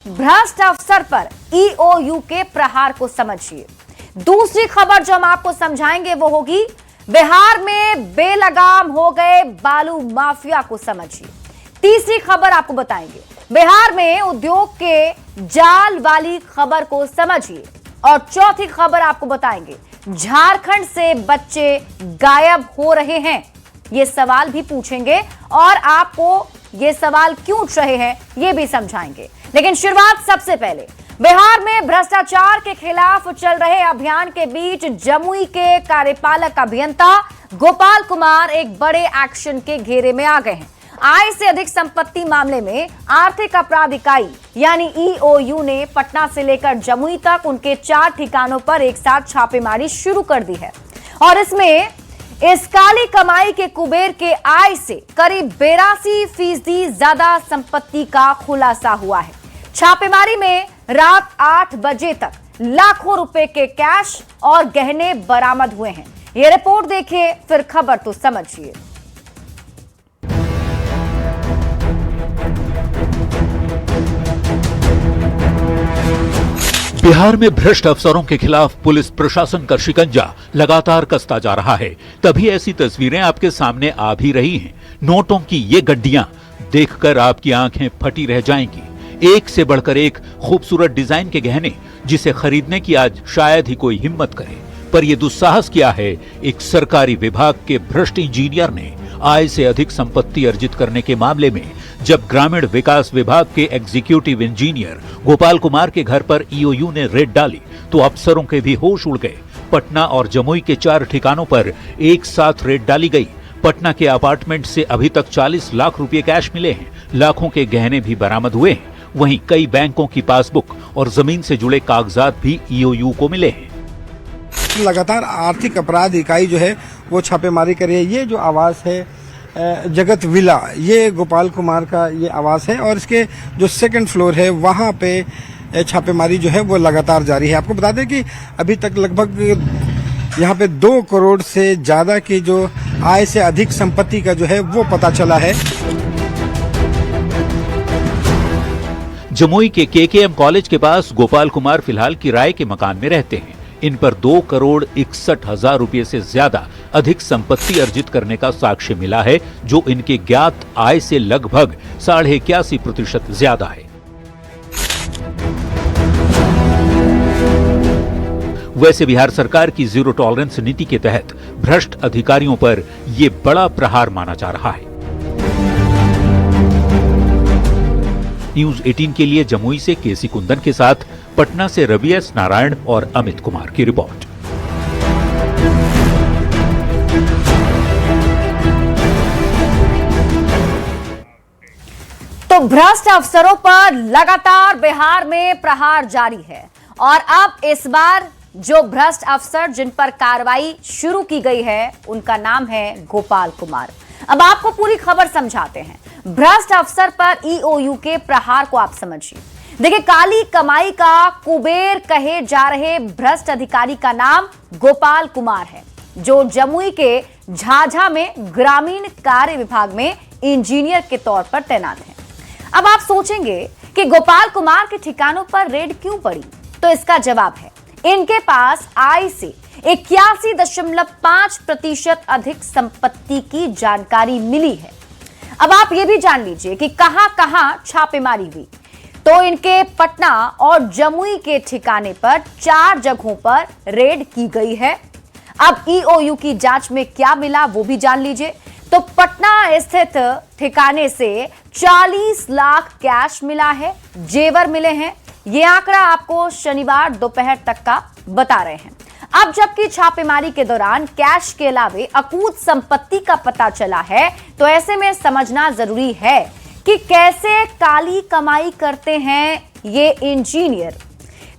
भ्रष्ट अफसर पर ईओयू के प्रहार को समझिए। दूसरी खबर जो हम आपको समझाएंगे वो होगी बिहार में बेलगाम हो गए बालू माफिया को समझिए। तीसरी खबर आपको बताएंगे बिहार में उद्योग के जाल वाली खबर को समझिए। और चौथी खबर आपको बताएंगे झारखंड से बच्चे गायब हो रहे हैं। ये सवाल भी पूछेंगे और आपको ये सवाल क्यों उठ रहे हैं ये भी समझाएंगे। लेकिन शुरुआत सबसे पहले बिहार में भ्रष्टाचार के खिलाफ चल रहे अभियान के बीच जमुई के कार्यपालक अभियंता गोपाल कुमार एक बड़े एक्शन के घेरे में आ गए हैं। आय से अधिक संपत्ति मामले में आर्थिक अपराध इकाई यानी ईओयू ने पटना से लेकर जमुई तक उनके 4 ठिकानों पर एक साथ छापेमारी शुरू कर दी है। और इसमें इस काली कमाई के कुबेर के आय से करीब 82% ज्यादा संपत्ति का खुलासा हुआ है। छापेमारी में रात 8 बजे तक लाखों रुपए के कैश और गहने बरामद हुए हैं। ये रिपोर्ट देखिए फिर खबर तो समझिए। बिहार में भ्रष्ट अफसरों के खिलाफ पुलिस प्रशासन का शिकंजा लगातार कसता जा रहा है। तभी ऐसी तस्वीरें आपके सामने आ भी रही हैं। नोटों की ये गड्डियां देखकर आपकी आंखें फटी रह जाएंगी। एक से बढ़कर एक खूबसूरत डिजाइन के गहने जिसे खरीदने की आज शायद ही कोई हिम्मत करे। पर यह दुस्साहस किया है एक सरकारी विभाग के भ्रष्ट इंजीनियर ने आय से अधिक संपत्ति अर्जित करने के मामले में। जब ग्रामीण विकास विभाग के एग्जीक्यूटिव इंजीनियर गोपाल कुमार के घर पर ईओयू ने रेड डाली तो अफसरों के भी होश उड़ गए। पटना और जमुई के 4 ठिकानों पर एक साथ रेड डाली गई। पटना के अपार्टमेंट से अभी तक 40 लाख रुपए कैश मिले हैं। लाखों के गहने भी बरामद हुए हैं। वहीं कई बैंकों की पासबुक और जमीन से जुड़े कागजात भी ईओयू को मिले हैं। लगातार आर्थिक अपराध इकाई जो है वो छापेमारी कर रही है। ये जो आवास है जगत विला, ये गोपाल कुमार का ये आवास है और इसके जो 2nd फ्लोर है वहाँ पे छापेमारी जो है वो लगातार जारी है। आपको बता दें कि अभी तक लगभग यहाँ पे 2 करोड़ से ज्यादा की जो आय से अधिक संपत्ति का जो है वो पता चला है। जमुई के केकेएम कॉलेज के पास गोपाल कुमार फिलहाल किराए के मकान में रहते हैं। इन पर 2 करोड़ 61 हजार रुपये से ज्यादा अधिक संपत्ति अर्जित करने का साक्ष्य मिला है, जो इनके ज्ञात आय से लगभग 81% ज्यादा है। वैसे बिहार सरकार की जीरो टॉलरेंस नीति के तहत भ्रष्ट अधिकारियों पर यह बड़ा प्रहार माना जा रहा है। न्यूज 18 के लिए जमुई से केसी कुंदन के साथ पटना से रवि एस नारायण और अमित कुमार की रिपोर्ट। तो भ्रष्ट अफसरों पर लगातार बिहार में प्रहार जारी है। और अब इस बार जो भ्रष्ट अफसर जिन पर कार्रवाई शुरू की गई है उनका नाम है गोपाल कुमार। अब आपको पूरी खबर समझाते हैं। भ्रष्ट अफसर पर ईओयू के प्रहार को आप समझिए। देखिए, काली कमाई का कुबेर कहे जा रहे भ्रष्ट अधिकारी का नाम गोपाल कुमार है, जो जमुई के झाझा में ग्रामीण कार्य विभाग में इंजीनियर के तौर पर तैनात हैं। अब आप सोचेंगे कि गोपाल कुमार के ठिकानों पर रेड क्यों पड़ी, तो इसका जवाब है इनके पास आय से 81.5% अधिक संपत्ति की जानकारी मिली है। अब आप ये भी जान लीजिए कि कहां-कहां छापेमारी हुई। तो इनके पटना और जमुई के ठिकाने पर 4 जगहों पर रेड की गई है। अब ईओयू की जांच में क्या मिला वो भी जान लीजिए। तो पटना स्थित ठिकाने से 40 लाख कैश मिला है, जेवर मिले हैं। ये आंकड़ा आपको शनिवार दोपहर तक का बता रहे हैं। अब जबकि छापेमारी के दौरान कैश के अलावे अकूत संपत्ति का पता चला है, तो ऐसे में समझना जरूरी है कि कैसे काली कमाई करते हैं ये इंजीनियर।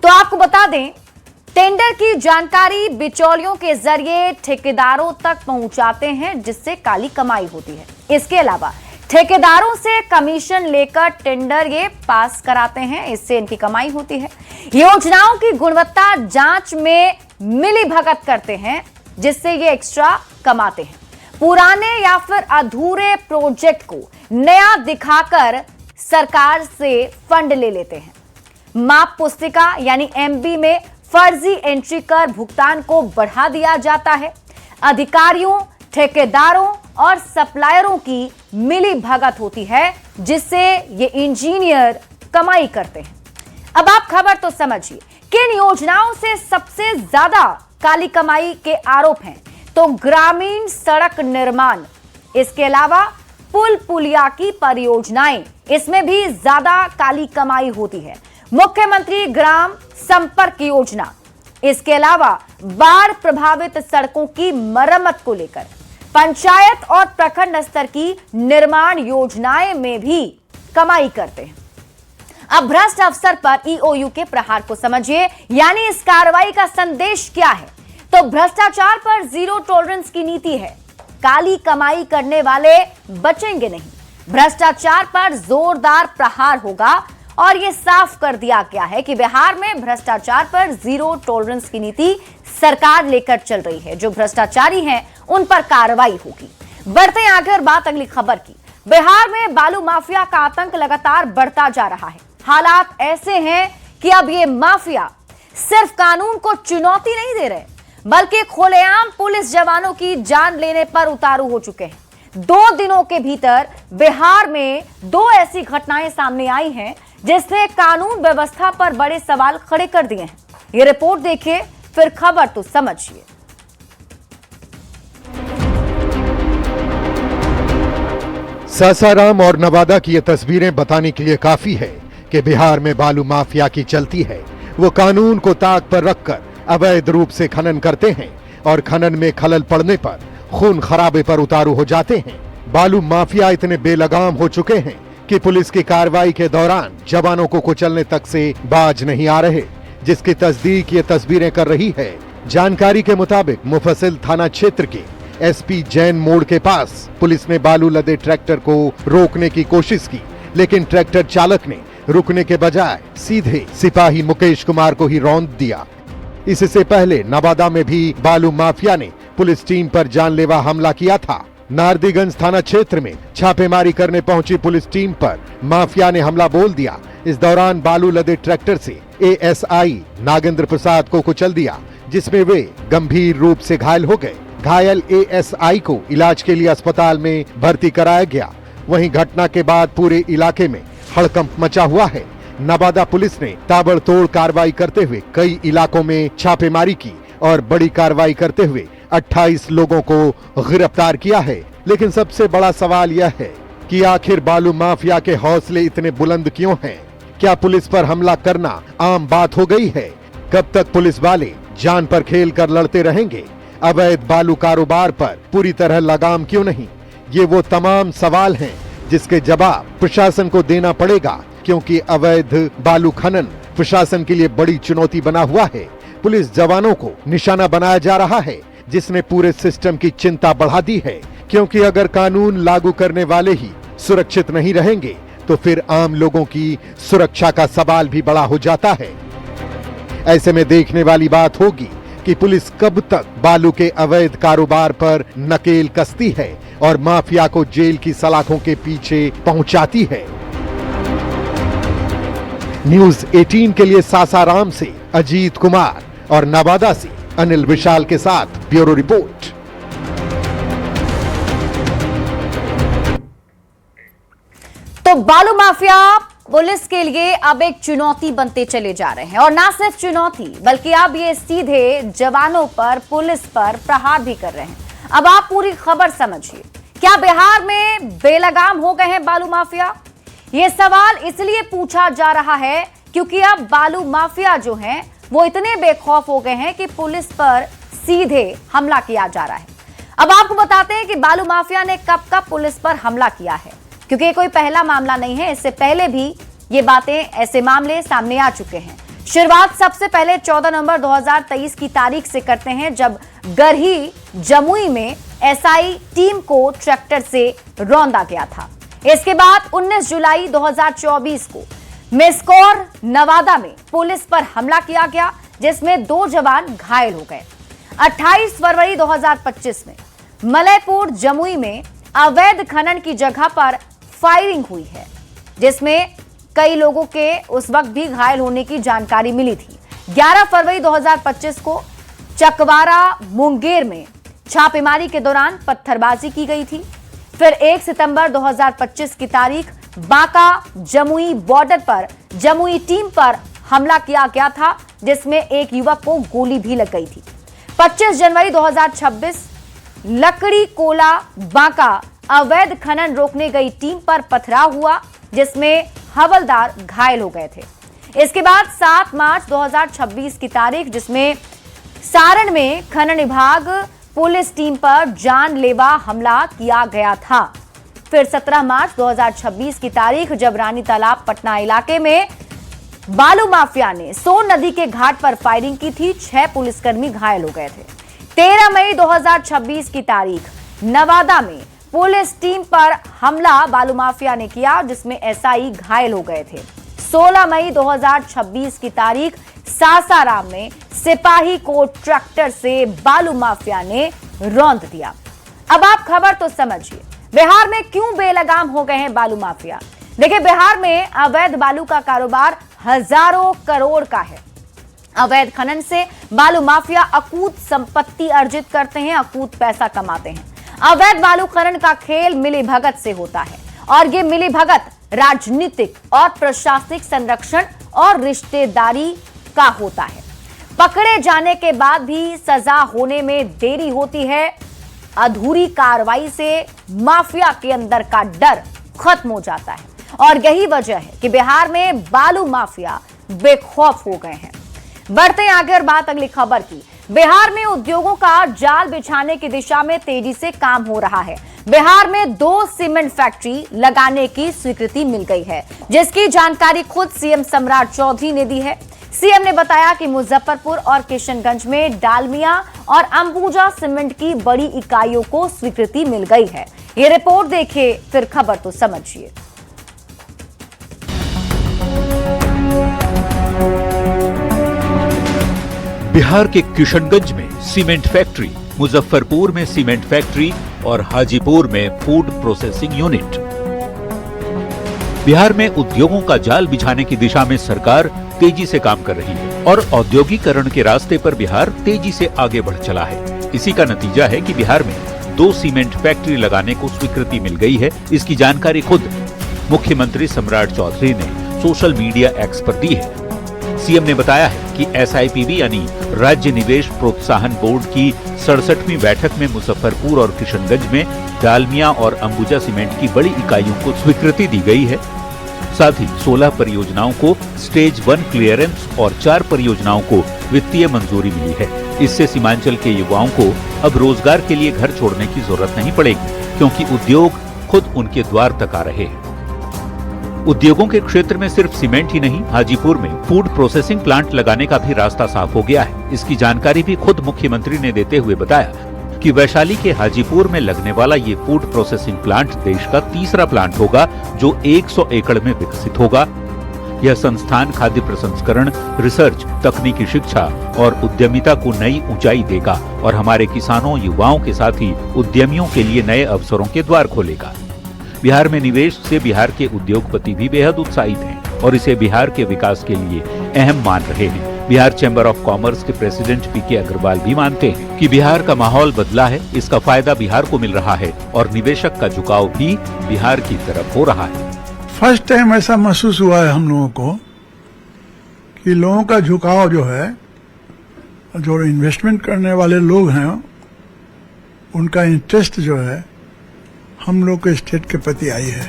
तो आपको बता दें, टेंडर की जानकारी बिचौलियों के जरिए ठेकेदारों तक पहुंचाते हैं, जिससे काली कमाई होती है। इसके अलावा ठेकेदारों से कमीशन लेकर टेंडर ये पास कराते हैं, इससे इनकी कमाई होती है। योजनाओं की गुणवत्ता जांच में मिली भगत करते हैं, जिससे ये एक्स्ट्रा कमाते हैं। पुराने या फिर अधूरे प्रोजेक्ट को नया दिखाकर सरकार से फंड ले लेते हैं। माप पुस्तिका यानी एमबी में फर्जी एंट्री कर भुगतान को बढ़ा दिया जाता है। अधिकारियों, ठेकेदारों और सप्लायरों की मिली भगत होती है, जिससे ये इंजीनियर कमाई करते हैं। अब आप खबर तो समझिए, किन योजनाओं से सबसे ज्यादा काली कमाई के आरोप हैं? तो ग्रामीण सड़क निर्माण, इसके अलावा पुल पुलिया की परियोजनाएं, इसमें भी ज्यादा काली कमाई होती है। मुख्यमंत्री ग्राम संपर्क योजना, इसके अलावा बाढ़ प्रभावित सड़कों की मरम्मत को लेकर पंचायत और प्रखंड स्तर की निर्माण योजनाएं में भी कमाई करते हैं। अब भ्रष्ट अफसर पर ईओयू के प्रहार को समझिए, यानी इस कार्रवाई का संदेश क्या है? तो भ्रष्टाचार पर जीरो टॉलरेंस की नीति है। काली कमाई करने वाले बचेंगे नहीं। भ्रष्टाचार पर जोरदार प्रहार होगा और यह साफ कर दिया गया है कि बिहार में भ्रष्टाचार पर जीरो टॉलरेंस की नीति सरकार लेकर चल रही है। जो भ्रष्टाचारी हैं उन पर कार्रवाई होगी। बढ़ते हैं आगे और बात अगली खबर की। बिहार में बालू माफिया का आतंक लगातार बढ़ता जा रहा है। हालात ऐसे हैं कि अब ये माफिया सिर्फ कानून को चुनौती नहीं दे रहे, बल्कि खुलेआम पुलिस जवानों की जान लेने पर उतारू हो चुके हैं। 2 दिनों के भीतर बिहार में 2 ऐसी घटनाएं सामने आई हैं जिसने कानून व्यवस्था पर बड़े सवाल खड़े कर दिए हैं। ये रिपोर्ट देखिए, फिर खबर तो समझिए। सासाराम और नवादा की ये तस्वीरें बताने के लिए काफी है कि बिहार में बालू माफिया की चलती है। वो कानून को ताक पर रखकर अवैध रूप से खनन करते हैं और खनन में खलल पड़ने पर खून खराबे पर उतारू हो जाते हैं। बालू माफिया इतने बेलगाम हो चुके हैं कि पुलिस की कार्रवाई के दौरान जवानों को कुचलने तक से बाज नहीं आ रहे, जिसकी तस्दीक ये तस्वीरें कर रही है। जानकारी के मुताबिक मुफस्सिल थाना क्षेत्र के एसपी जैन मोड़ के पास पुलिस ने बालू लदे ट्रैक्टर को रोकने की कोशिश की, लेकिन ट्रैक्टर चालक ने रुकने के बजाय सीधे सिपाही मुकेश कुमार को ही रौंद दिया। इससे पहले नवादा में भी बालू माफिया ने पुलिस टीम पर जानलेवा हमला किया था। नारदीगंज थाना क्षेत्र में छापेमारी करने पहुंची पुलिस टीम पर माफिया ने हमला बोल दिया। इस दौरान बालू लदे ट्रैक्टर से एएसआई नागेंद्र प्रसाद को कुचल दिया, जिसमें वे गंभीर रूप से घायल हो गए। घायल एएसआई को इलाज के लिए अस्पताल में भर्ती कराया गया। वहीं घटना के बाद पूरे इलाके में हड़कंप मचा हुआ है। नवादा पुलिस ने ताबड़तोड़ कार्रवाई करते हुए कई इलाकों में छापेमारी की और बड़ी कार्रवाई करते हुए 28 लोगों को गिरफ्तार किया है। लेकिन सबसे बड़ा सवाल यह है कि आखिर बालू माफिया के हौसले इतने बुलंद क्यों हैं? क्या पुलिस पर हमला करना आम बात हो गई है? कब तक पुलिस वाले जान पर खेल कर लड़ते रहेंगे? अवैध बालू कारोबार पर पूरी तरह लगाम क्यों नहीं? ये वो तमाम सवाल हैं जिसके जवाब प्रशासन को देना पड़ेगा, क्योंकि अवैध बालू खनन प्रशासन के लिए बड़ी चुनौती बना हुआ है। पुलिस जवानों को निशाना बनाया जा रहा है, जिसने पूरे सिस्टम की चिंता बढ़ा दी है, क्योंकि अगर कानून लागू करने वाले ही सुरक्षित नहीं रहेंगे तो फिर आम लोगों की सुरक्षा का सवाल भी बड़ा हो जाता है। ऐसे में देखने वाली बात होगी कि पुलिस कब तक बालू के अवैध कारोबार पर नकेल कसती है और माफिया को जेल की सलाखों के पीछे पहुंचाती है। न्यूज 18 के लिए सासाराम से अजीत कुमार और नवादा से अनिल विशाल के साथ ब्यूरो रिपोर्ट। तो बालू माफिया पुलिस के लिए अब एक चुनौती बनते चले जा रहे हैं, और ना सिर्फ चुनौती बल्कि अब ये सीधे जवानों पर, पुलिस पर प्रहार भी कर रहे हैं। अब आप पूरी खबर समझिए। क्या बिहार में बेलगाम हो गए हैं बालू माफिया? ये सवाल इसलिए पूछा जा रहा है क्योंकि अब बालू माफिया जो हैं वो इतने बेखौफ हो गए हैं कि पुलिस पर सीधे हमला किया जा रहा है। अब आपको बताते हैं कि बालू माफिया ने कब कब पुलिस पर हमला किया है, क्योंकि ये कोई पहला मामला नहीं है। इससे पहले भी ये बातें, ऐसे मामले सामने आ चुके हैं। शुरुआत सबसे पहले 14 नवंबर 2023 की तारीख से करते हैं, जब गरही जमुई में एसआई टीम को ट्रैक्टर से रौंदा गया था। इसके बाद 19 जुलाई 2024 को मिसकौर नवादा में पुलिस पर हमला किया गया, जिसमें 2 जवान घायल हो गए। 28 फरवरी 2025 में मलयपुर जमुई में अवैध खनन की जगह पर फायरिंग हुई है, जिसमें कई लोगों के उस वक्त भी घायल होने की जानकारी मिली थी। 11 फरवरी 2025 को चकवारा मुंगेर में छापेमारी के दौरान पत्थरबाजी की गई थी। फिर 1 सितंबर 2025 की तारीख बांका जमुई बॉर्डर पर जमुई टीम पर हमला किया गया था, जिसमें एक युवक को गोली भी लग गई थी। 25 जनवरी 2026 लकड़ी कोला बांका अवैध खनन रोकने गई टीम पर पथराव हुआ, जिसमें हवलदार घायल हो गए थे। इसके बाद 7 मार्च 2026 की तारीख, जिसमें सारण में खनन विभाग पुलिस टीम पर जानलेवा हमला किया गया था। फिर 17 मार्च 2026 की तारीख, जब रानी तालाब पटना इलाके में बालू माफिया ने सोन नदी के घाट पर फायरिंग की थी, 6 पुलिसकर्मी घायल हो गए थे। 13 मई 2026 की तारीख नवादा में पुलिस टीम पर हमला बालू माफिया ने किया, जिसमें एसआई घायल हो गए थे। 16 मई 2026 की तारीख सासाराम में सिपाही को ट्रैक्टर से बालू माफिया ने रौंद दिया। अब आप खबर तो समझिए, बिहार में क्यों बेलगाम हो गए हैं बालू माफिया। देखिए, बिहार में अवैध बालू का कारोबार हजारों करोड़ का है। अवैध खनन से बालू माफिया अकूत संपत्ति अर्जित करते हैं, अकूत पैसा कमाते हैं। अवैध बालू खनन का खेल मिलीभगत से होता है, और ये मिलीभगत राजनीतिक और प्रशासनिक संरक्षण और रिश्तेदारी का होता है। पकड़े जाने के बाद भी सजा होने में देरी होती है। अधूरी कार्रवाई से माफिया के अंदर का डर खत्म हो जाता है, और यही वजह है कि बिहार में बालू माफिया बेखौफ हो गए हैं। बढ़ते हैं आगे और बात अगली खबर की। बिहार में उद्योगों का जाल बिछाने की दिशा में तेजी से काम हो रहा है। बिहार में 2 सीमेंट फैक्ट्री लगाने की स्वीकृति मिल गई है, जिसकी जानकारी खुद सीएम सम्राट चौधरी ने दी है। सीएम ने बताया कि मुजफ्फरपुर और किशनगंज में डालमिया और अंबुजा सीमेंट की बड़ी इकाइयों को स्वीकृति मिल गई है। ये रिपोर्ट देखिए, फिर खबर तो समझिए। बिहार के किशनगंज में सीमेंट फैक्ट्री, मुजफ्फरपुर में सीमेंट फैक्ट्री और हाजीपुर में फूड प्रोसेसिंग यूनिट। बिहार में उद्योगों का जाल बिछाने की दिशा में सरकार तेजी से काम कर रही है और औद्योगिकरण के रास्ते पर बिहार तेजी से आगे बढ़ चला है। इसी का नतीजा है कि बिहार में 2 सीमेंट फैक्ट्री लगाने को स्वीकृति मिल गई है। इसकी जानकारी खुद मुख्यमंत्री सम्राट चौधरी ने सोशल मीडिया एक्स पर दी है। सीएम ने बताया है कि एसआईपीबी यानी राज्य निवेश प्रोत्साहन बोर्ड की 67वीं बैठक में मुजफ्फरपुर और किशनगंज में डालमिया और अंबुजा सीमेंट की बड़ी इकाइयों को स्वीकृति दी गई है। साथ ही 16 परियोजनाओं को स्टेज 1 क्लियरेंस और 4 परियोजनाओं को वित्तीय मंजूरी मिली है। इससे सीमांचल के युवाओं को अब रोजगार के लिए घर छोड़ने की जरूरत नहीं पड़ेगी, क्योंकि उद्योग खुद उनके द्वार तक आ रहे हैं। उद्योगों के क्षेत्र में सिर्फ सीमेंट ही नहीं, हाजीपुर में फूड प्रोसेसिंग प्लांट लगाने का भी रास्ता साफ हो गया है। इसकी जानकारी भी खुद मुख्यमंत्री ने देते हुए बताया कि वैशाली के हाजीपुर में लगने वाला ये फूड प्रोसेसिंग प्लांट देश का तीसरा प्लांट होगा, जो 100 एकड़ में विकसित होगा। यह संस्थान खाद्य प्रसंस्करण, रिसर्च, तकनीकी शिक्षा और उद्यमिता को नई ऊंचाई देगा और हमारे किसानों, युवाओं के साथ ही उद्यमियों के लिए नए अवसरों के द्वार खोलेगा। बिहार में निवेश से बिहार के उद्योगपति भी बेहद उत्साहित हैं और इसे बिहार के विकास के लिए अहम मान रहे हैं। बिहार चैम्बर ऑफ कॉमर्स के प्रेसिडेंट पीके अग्रवाल भी मानते हैं कि बिहार का माहौल बदला है, इसका फायदा बिहार को मिल रहा है और निवेशक का झुकाव भी बिहार की तरफ हो रहा है। फर्स्ट टाइम ऐसा महसूस हुआ है हम लोगों को कि लोगों का झुकाव जो है, जो इन्वेस्टमेंट करने वाले लोग हैं, उनका इंटरेस्ट जो है हम लोग के स्टेट के प्रति आई है।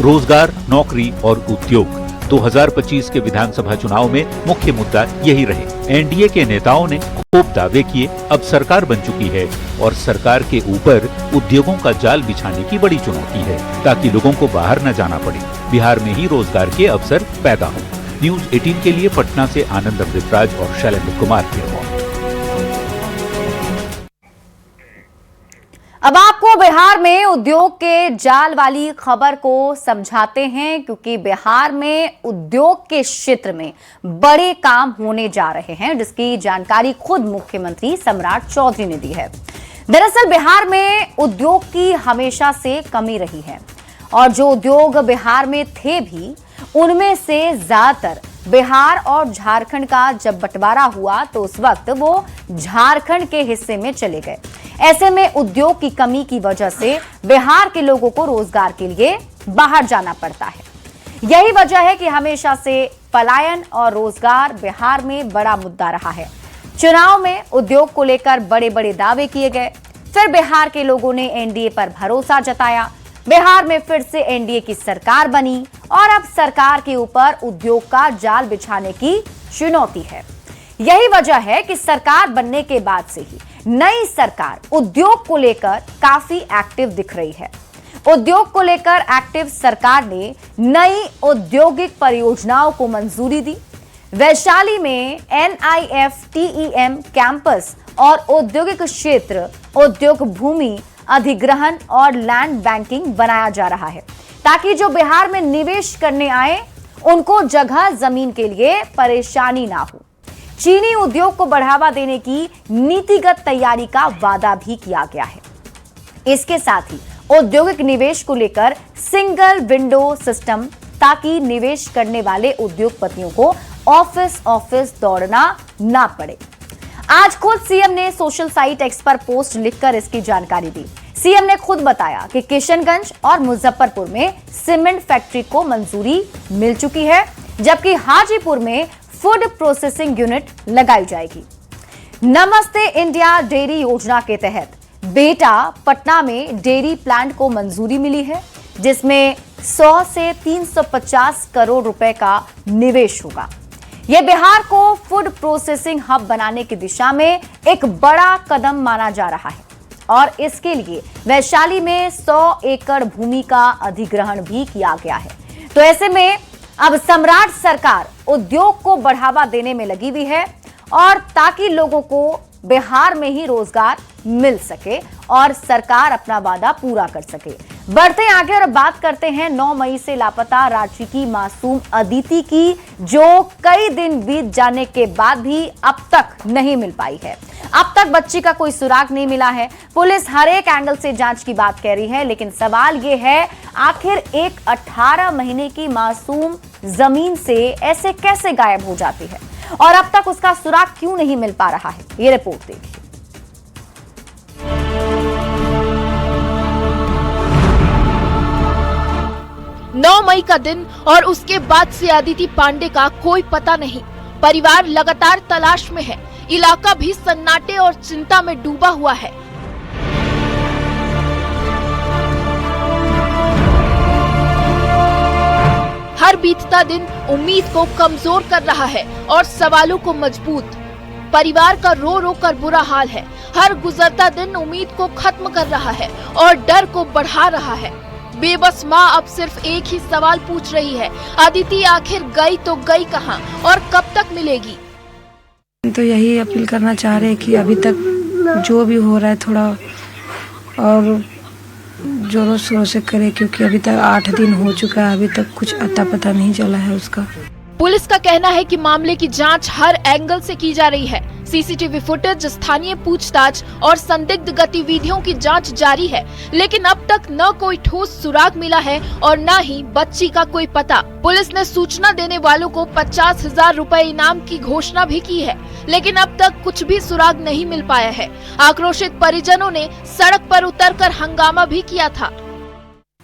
रोजगार, नौकरी और उद्योग 2025 के विधानसभा चुनाव में मुख्य मुद्दा यही रहे। एनडीए के नेताओं ने खूब दावे किए। अब सरकार बन चुकी है और सरकार के ऊपर उद्योगों का जाल बिछाने की बड़ी चुनौती है, ताकि लोगों को बाहर न जाना पड़े, बिहार में ही रोजगार के अवसर पैदा हो। न्यूज 18 के लिए पटना से आनंद अमृतराज और शैलेंद्र कुमार की रिपोर्ट। अब आपको बिहार में उद्योग के जाल वाली खबर को समझाते हैं, क्योंकि बिहार में उद्योग के क्षेत्र में बड़े काम होने जा रहे हैं, जिसकी जानकारी खुद मुख्यमंत्री सम्राट चौधरी ने दी है। दरअसल बिहार में उद्योग की हमेशा से कमी रही है, और जो उद्योग बिहार में थे भी उनमें से ज्यादातर बिहार और झारखंड का जब बंटवारा हुआ तो उस वक्त वो झारखंड के हिस्से में चले गए। ऐसे में उद्योग की कमी की वजह से बिहार के लोगों को रोजगार के लिए बाहर जाना पड़ता है। यही वजह है कि हमेशा से पलायन और रोजगार बिहार में बड़ा मुद्दा रहा है। चुनाव में उद्योग को लेकर बड़े बड़े दावे किए गए, फिर बिहार के लोगों ने एनडीए पर भरोसा जताया, बिहार में फिर से एनडीए की सरकार बनी और अब सरकार के ऊपर उद्योग का जाल बिछाने की चुनौती है। यही वजह है कि सरकार बनने के बाद से ही नई सरकार उद्योग को लेकर काफी एक्टिव दिख रही है। उद्योग को लेकर एक्टिव सरकार ने नई औद्योगिक परियोजनाओं को मंजूरी दी। वैशाली में NIFTEM कैंपस और औद्योगिक क्षेत्र, उद्योग भूमि अधिग्रहण और लैंड बैंकिंग बनाया जा रहा है ताकि जो बिहार में निवेश करने आए उनको जगह जमीन के लिए परेशानी ना हो। चीनी उद्योग को बढ़ावा देने की नीतिगत तैयारी का वादा भी किया गया है। इसके साथ ही औद्योगिक निवेश को लेकर सिंगल विंडो सिस्टम ताकि निवेश करने वाले उद्योगपतियों को ऑफिस दौड़ना ना पड़े। आज खुद सीएम ने सोशल साइट एक्स पर पोस्ट लिखकर इसकी जानकारी दी। सीएम ने खुद बताया कि किशनगंज और मुजफ्फरपुर में सीमेंट फैक्ट्री को मंजूरी मिल चुकी है, जबकि हाजीपुर में फूड प्रोसेसिंग यूनिट लगाई जाएगी। नमस्ते इंडिया डेयरी योजना के तहत बेटा पटना में डेयरी प्लांट को मंजूरी मिली है, जिसमें 100 से 350 करोड़ रुपए का निवेश होगा। यह बिहार को फूड प्रोसेसिंग हब बनाने की दिशा में एक बड़ा कदम माना जा रहा है और इसके लिए वैशाली में 100 एकड़ भूमि का अधिग्रहण भी किया गया है। तो ऐसे में अब सम्राट सरकार उद्योग को बढ़ावा देने में लगी हुई है और ताकि लोगों को बिहार में ही रोजगार मिल सके और सरकार अपना वादा पूरा कर सके। बढ़ते आगे और बात करते हैं 9 मई से लापता रांची की मासूम अदिति की, जो कई दिन बीत जाने के बाद भी अब तक नहीं मिल पाई है। अब तक बच्ची का कोई सुराग नहीं मिला है। पुलिस हर एक एंगल से जांच की बात कह रही है, लेकिन सवाल यह है आखिर एक 18 महीने की मासूम जमीन से ऐसे कैसे गायब हो जाती है और अब तक उसका सुराग क्यों नहीं मिल पा रहा है। ये रिपोर्ट देखिए। 9 मई का दिन और उसके बाद से अदिति पांडे का कोई पता नहीं। परिवार लगातार तलाश में है। इलाका भी सन्नाटे और चिंता में डूबा हुआ है। हर बीतता दिन उम्मीद को कमजोर कर रहा है और सवालों को मजबूत। परिवार का रो रो कर बुरा हाल है। हर गुजरता दिन उम्मीद को खत्म कर रहा है और डर को बढ़ा रहा है। बेबस माँ अब सिर्फ एक ही सवाल पूछ रही है, अदिति आखिर गई तो गई कहाँ और कब तक मिलेगी। तो यही अपील करना चाह रहे हैं कि अभी तक जो भी हो रहा है थोड़ा और जोरों शोरों से करे, क्योंकि अभी तक 8 दिन हो चुका है, अभी तक कुछ अता पता नहीं चला है उसका। पुलिस का कहना है कि मामले की जांच हर एंगल से की जा रही है। सीसीटीवी फुटेज, स्थानीय पूछताछ और संदिग्ध गतिविधियों की जांच जारी है, लेकिन अब तक न कोई ठोस सुराग मिला है और न ही बच्ची का कोई पता। पुलिस ने सूचना देने वालों को 50,000 रुपए इनाम की घोषणा भी की है, लेकिन अब तक कुछ भी सुराग नहीं मिल पाया है। आक्रोशित परिजनों ने सड़क पर उतरकर हंगामा भी किया था।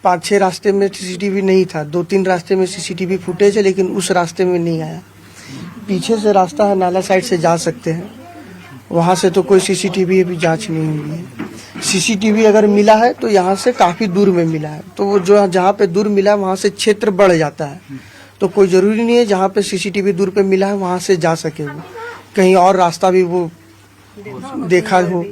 5-6 रास्ते में सीसीटीवी नहीं था, 2-3 रास्ते में सीसीटीवी फुटेज है, लेकिन उस रास्ते में नहीं आया। पीछे से रास्ता है, नाला साइड से जा सकते हैं, वहां से तो कोई सीसीटीवी अभी जांच नहीं हुई है। सीसीटीवी अगर मिला है तो यहाँ से काफी दूर में मिला है, तो वो जो जहाँ पे दूर मिला है वहाँ से क्षेत्र बढ़ जाता है, तो कोई जरूरी नहीं है जहाँ पे सीसीटीवी दूर पे मिला है वहाँ से जा सके। वो कहीं और रास्ता भी वो देखा हो।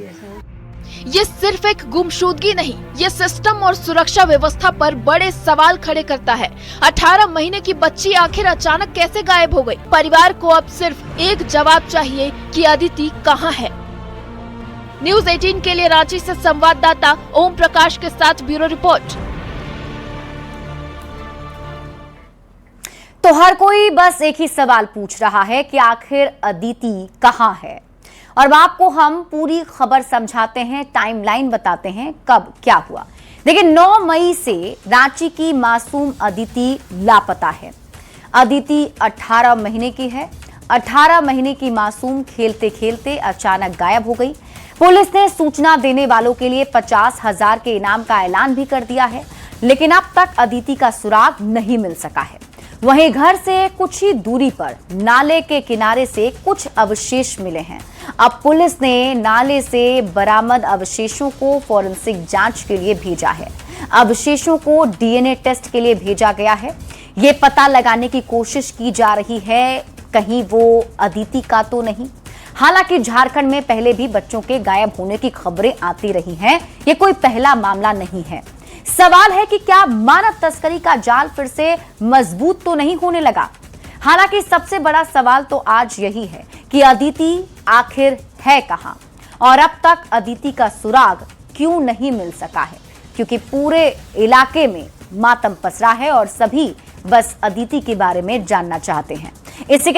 ये सिर्फ एक गुमशुदगी नहीं, ये सिस्टम और सुरक्षा व्यवस्था पर बड़े सवाल खड़े करता है। 18 महीने की बच्ची आखिर अचानक कैसे गायब हो गई? परिवार को अब सिर्फ एक जवाब चाहिए कि अदिति कहाँ है। न्यूज़ 18 के लिए रांची से संवाददाता ओम प्रकाश के साथ ब्यूरो रिपोर्ट। तो हर कोई बस एक ही सवाल पूछ रहा है कि आखिर अदिति कहाँ है, और आपको हम पूरी खबर समझाते हैं, टाइमलाइन बताते हैं कब क्या हुआ। देखिए 9 मई से रांची की मासूम अदिति लापता है। अदिति 18 महीने की है। 18 महीने की मासूम खेलते खेलते अचानक गायब हो गई। पुलिस ने सूचना देने वालों के लिए 50,000 के इनाम का ऐलान भी कर दिया है, लेकिन अब तक अदिति का सुराग नहीं मिल सका है। वहीं घर से कुछ ही दूरी पर नाले के किनारे से कुछ अवशेष मिले हैं। अब पुलिस ने नाले से बरामद अवशेषों को फॉरेंसिक जांच के लिए भेजा है। अवशेषों को डीएनए टेस्ट के लिए भेजा गया है। ये पता लगाने की कोशिश की जा रही है कहीं वो अदिति का तो नहीं। हालांकि झारखंड में पहले भी बच्चों के गायब होने की खबरें आती रही हैं। ये कोई पहला मामला नहीं है। सवाल है कि क्या मानव तस्करी का जाल फिर से मजबूत तो नहीं होने लगा। हालांकि सबसे बड़ा सवाल तो आज यही है कि अदिति आखिर है कहां और अब तक अदिति का सुराग क्यों नहीं मिल सका है, क्योंकि पूरे इलाके में मातम पसरा है और सभी बस अदिति के बारे में जानना चाहते हैं। इसी के